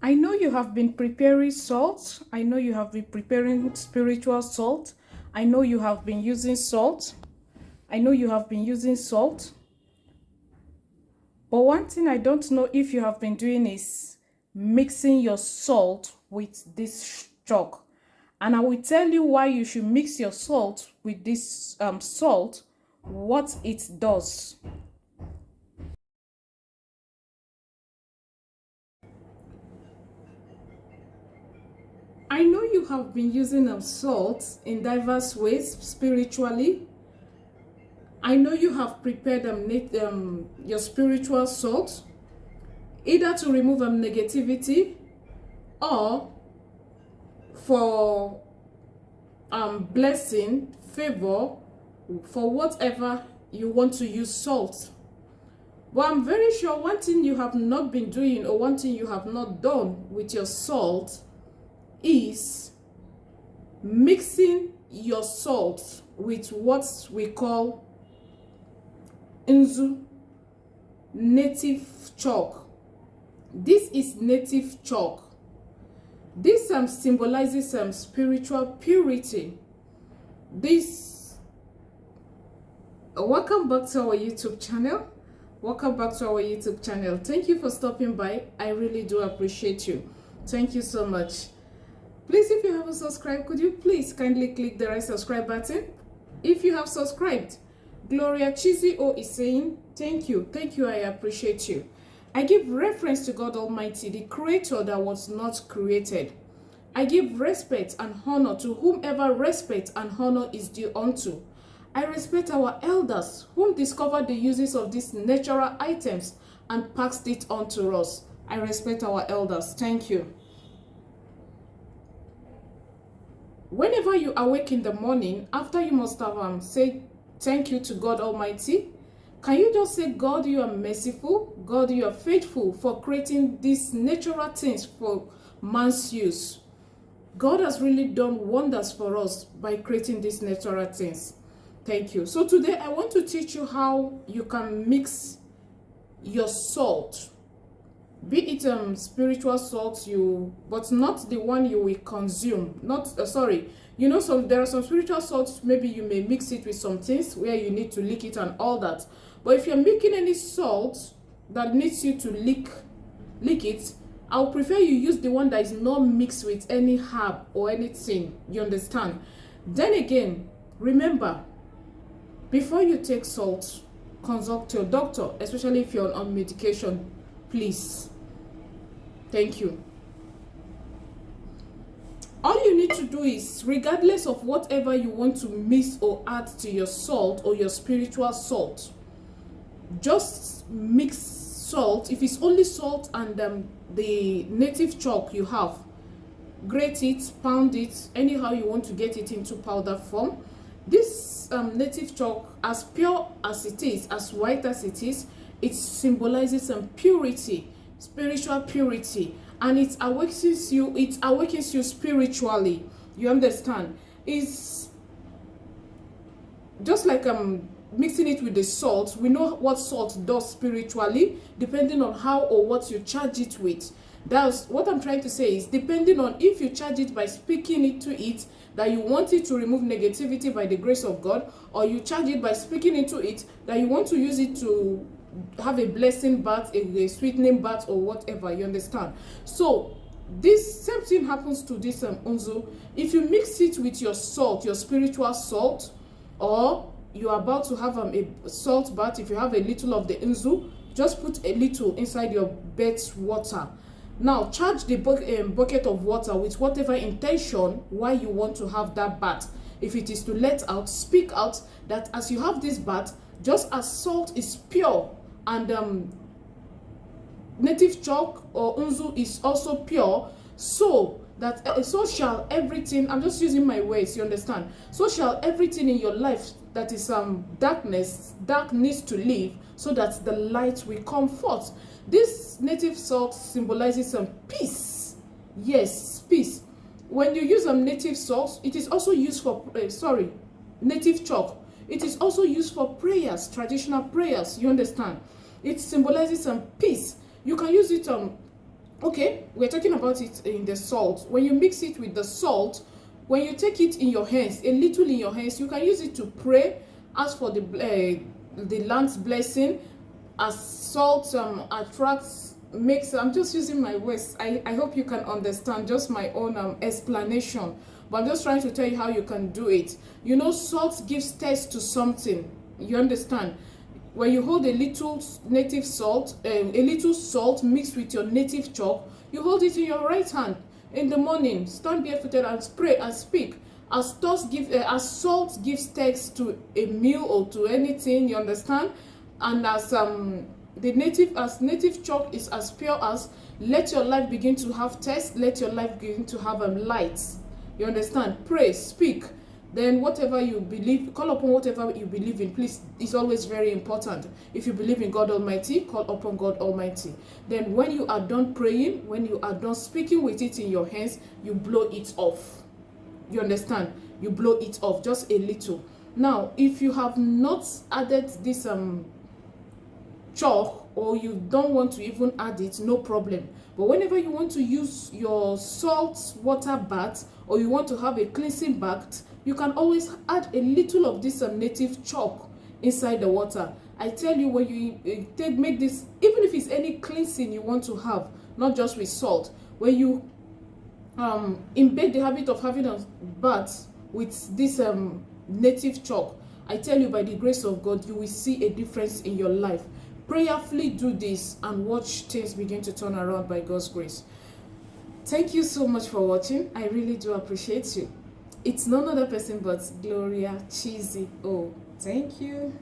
I know you have been preparing salt. I know you have been preparing spiritual salt. I know you have been using salt. I know you have been using salt. But one thing I don't know if you have been doing is mixing your salt with this chalk. And I will tell you why you should mix your salt with this salt, what it does. I know you have been using salt in diverse ways spiritually. I know you have prepared your spiritual salt either to remove negativity or for blessing, favor, for whatever you want to use salt. But I'm very sure one thing you have not been doing or one thing you have not done with your salt is mixing your salt with what we call Nzu, native chalk. This is native chalk. This symbolizes spiritual purity. Welcome back to our YouTube channel. Welcome back to our YouTube channel. Thank you for stopping by. I really do appreciate you. Thank you so much. Please, if you haven't subscribed, could you please kindly click the red subscribe button? If you have subscribed, Gloria Chizio is saying, thank you, I appreciate you. I give reference to God Almighty, the creator that was not created. I give respect and honor to whomever respect and honor is due unto. I respect our elders whom discovered the uses of these natural items and passed it on to us. I respect our elders. Thank you. Whenever you awake in the morning, after you must have said thank you to God Almighty, can you just say, God, you are merciful, God, you are faithful for creating these natural things for man's use. God has really done wonders for us by creating these natural things. Thank you. So today I want to teach you how you can mix your salt, be it spiritual salt, but not the one you will consume. There are some spiritual salts, maybe you may mix it with some things where you need to lick it and all that. But if you're making any salt that needs you to lick it, I'll prefer you use the one that is not mixed with any herb or anything. You understand? Then again, remember, before you take salt, consult your doctor, especially if you're on medication, please. Thank you. All you need to do is, regardless of whatever you want to mix or add to your salt or your spiritual salt, just mix salt. If it's only salt and the native chalk you have, grate it, pound it, anyhow you want to get it into powder form. This native chalk, as pure as it is, as white as it symbolizes some purity, spiritual purity, and it awakens you spiritually. You understand? It's just like mixing it with the salt. We know what salt does spiritually, depending on how or what you charge it with. That's what I'm trying to say, is depending on if you charge it by speaking it to it, that you want it to remove negativity by the grace of God, or you charge it by speaking into it, that you want to use it to have a blessing bath, a sweetening bath, or whatever. You understand? So this same thing happens to this Nzu. If you mix it with your salt, your spiritual salt, or you're about to have a salt bath, if you have a little of the Nzu, just put a little inside your bed's water. Now charge the bucket of water with whatever intention why you want to have that bath. If it is to let out, speak out that as you have this bath, just as salt is pure and native chalk or Nzu is also pure, so shall everything, I'm just using my words, you understand? So shall everything in your life that is dark needs to leave, so that the light will come forth. This native salt symbolizes some peace. Yes, peace. When you use native salt, it is also used for native chalk. It is also used for prayers, traditional prayers. You understand? It symbolizes some peace. You can use it Okay, we're talking about it in the salt. When you mix it with the salt, when you take it in your hands, a little in your hands, you can use it to pray, ask for the land's blessing, as salt attracts, makes, I'm just using my words, I hope you can understand just my own explanation, but I'm just trying to tell you how you can do it. You know, salt gives taste to something, you understand? When you hold a little native salt, a little salt mixed with your native chalk, you hold it in your right hand in the morning, stand barefooted and pray and speak. As salt gives taste to a meal or to anything, you understand? And as native chalk is as pure as, let your life begin to have taste, let your life begin to have light. You understand? Pray, speak. Then whatever you believe, call upon whatever you believe in. Please, it's always very important. If you believe in God Almighty, call upon God Almighty. Then when you are done praying, when you are done speaking with it in your hands, you blow it off. You understand? You blow it off just a little. Now, if you have not added this chalk, or you don't want to even add it, no problem. But whenever you want to use your salt water bath, or you want to have a cleansing bath, you can always add a little of this native chalk inside the water. I tell you, when you make this, even if it's any cleansing you want to have, not just with salt, when you embed the habit of having a bath with this native chalk, I tell you, by the grace of God, you will see a difference in your life. Prayerfully do this and watch things begin to turn around by God's grace. Thank you so much for watching. I really do appreciate you. It's none other person but Gloria Cheesy. Oh, thank you.